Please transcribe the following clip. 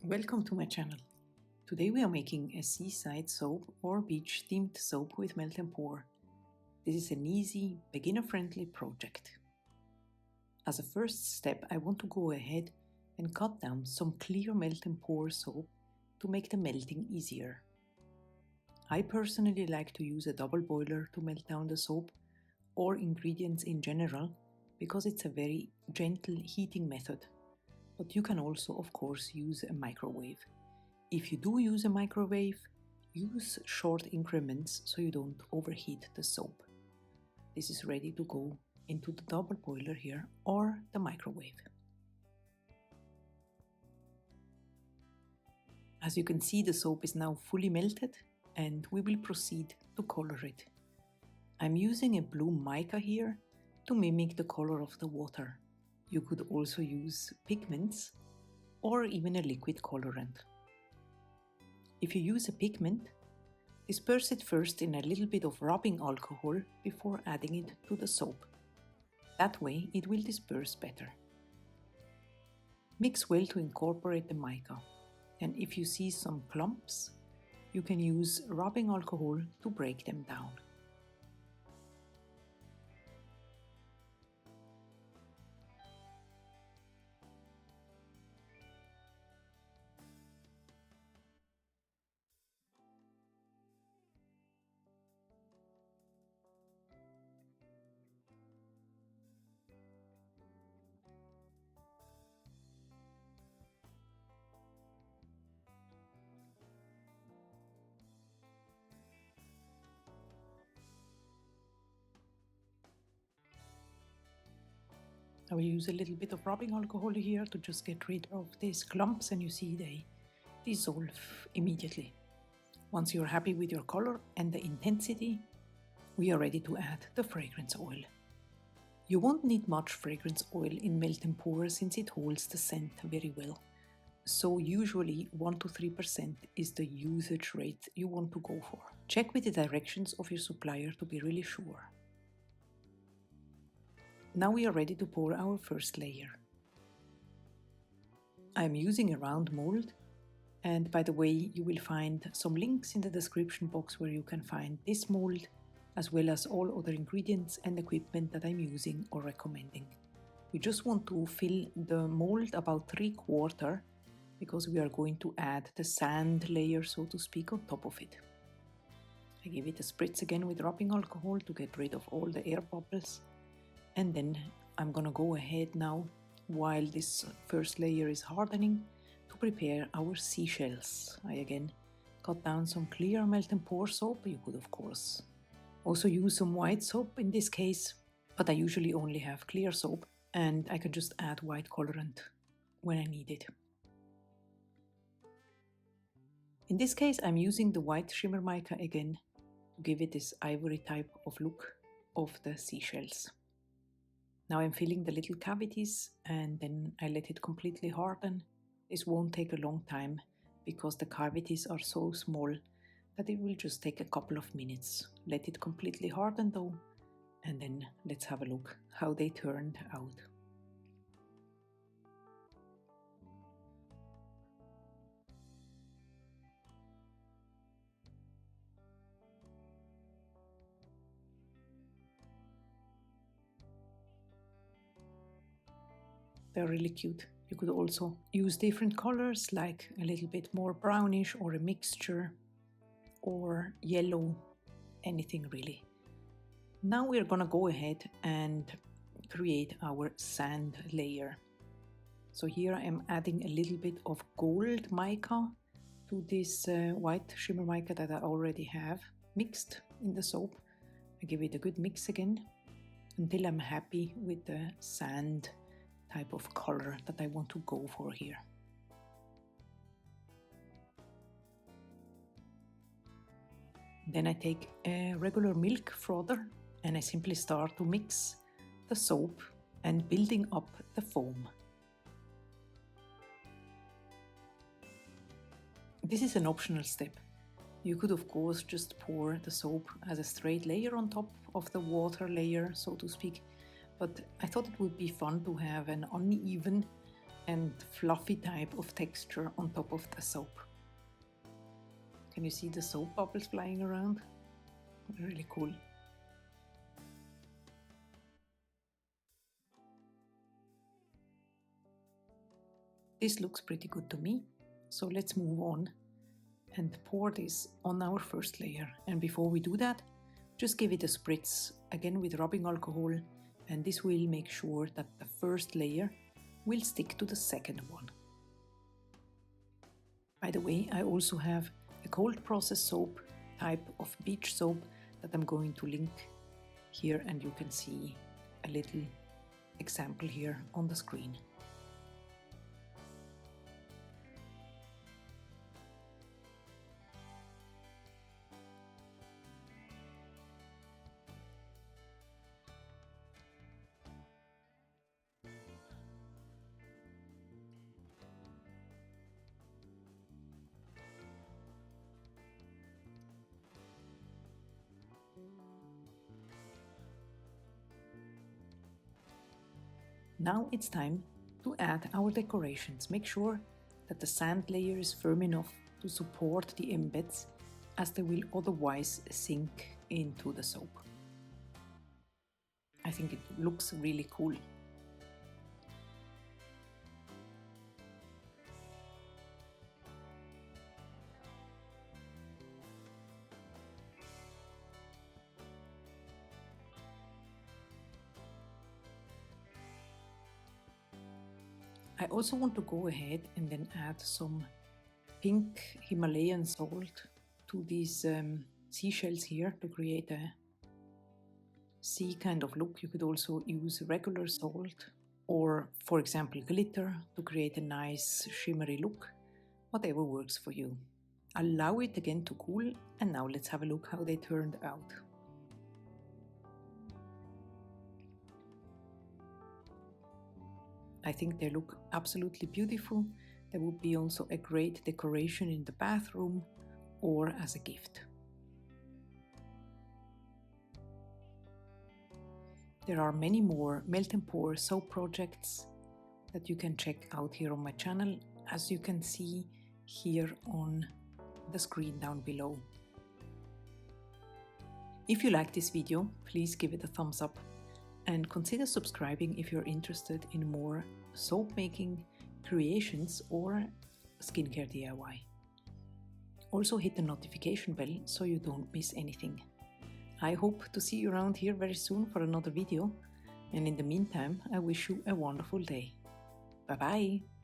Welcome to my channel. Today we are making a seaside soap or beach themed soap with melt and pour. This is an easy, beginner-friendly project. As a first step, I want to go ahead and cut down some clear melt and pour soap to make the melting easier. I personally like to use a double boiler to melt down the soap or ingredients in general because it's a very gentle heating method. But you can also, of course, use a microwave. If you do use a microwave, use short increments so you don't overheat the soap. This is ready to go into the double boiler here or the microwave. As you can see, the soap is now fully melted and we will proceed to color it. I'm using a blue mica here to mimic the color of the water. You could also use pigments or even a liquid colorant. If you use a pigment, disperse it first in a little bit of rubbing alcohol before adding it to the soap. That way it will disperse better. Mix well to incorporate the mica, and if you see some clumps, you can use rubbing alcohol to break them down. I will use a little bit of rubbing alcohol here to just get rid of these clumps, and you see they dissolve immediately. Once you're happy with your color and the intensity, we are ready to add the fragrance oil. You won't need much fragrance oil in melt and pour since it holds the scent very well. So usually 1 to 3% is the usage rate you want to go for. Check with the directions of your supplier to be really sure. Now we are ready to pour our first layer. I am using a round mold, and by the way, you will find some links in the description box where you can find this mold as well as all other ingredients and equipment that I'm using or recommending. We just want to fill the mold about 3/4 because we are going to add the sand layer, so to speak, on top of it. I give it a spritz again with rubbing alcohol to get rid of all the air bubbles. And then I'm gonna go ahead now, while this first layer is hardening, to prepare our seashells. I again cut down some clear melt and pour soap. You could of course also use some white soap in this case, but I usually only have clear soap and I can just add white colorant when I need it. In this case I'm using the white shimmer mica again to give it this ivory type of look of the seashells. Now I'm filling the little cavities and then I let it completely harden. This won't take a long time because the cavities are so small that it will just take a couple of minutes. Let it completely harden though, and then let's have a look how they turned out. They're really cute. You could also use different colors, like a little bit more brownish or a mixture or yellow, anything really. Now we're gonna go ahead and create our sand layer. So here I'm adding a little bit of gold mica to this white shimmer mica that I already have mixed in the soap. I give it a good mix again until I'm happy with the sand type of color that I want to go for here. Then I take a regular milk frother and I simply start to mix the soap and building up the foam. This is an optional step. You could of course just pour the soap as a straight layer on top of the water layer, so to speak, but I thought it would be fun to have an uneven and fluffy type of texture on top of the soap. Can you see the soap bubbles flying around? Really cool. This looks pretty good to me, so let's move on and pour this on our first layer. And before we do that, just give it a spritz again with rubbing alcohol, and this will make sure that the first layer will stick to the second one. By the way, I also have a cold process soap type of beach soap that I'm going to link here, and you can see a little example here on the screen. Now it's time to add our decorations. Make sure that the sand layer is firm enough to support the embeds, as they will otherwise sink into the soap. I think it looks really cool. I also want to go ahead and then add some pink Himalayan salt to these seashells here to create a sea kind of look. You could also use regular salt or, for example, glitter to create a nice shimmery look. Whatever works for you. Allow it again to cool, and now let's have a look how they turned out. I think they look absolutely beautiful. They would be also a great decoration in the bathroom or as a gift. There are many more melt and pour soap projects that you can check out here on my channel, as you can see here on the screen down below. If you like this video, please give it a thumbs up and consider subscribing if you're interested in more soap making creations or skincare DIY. Also hit the notification bell so you don't miss anything. I hope to see you around here very soon for another video, and in the meantime I wish you a wonderful day. Bye bye!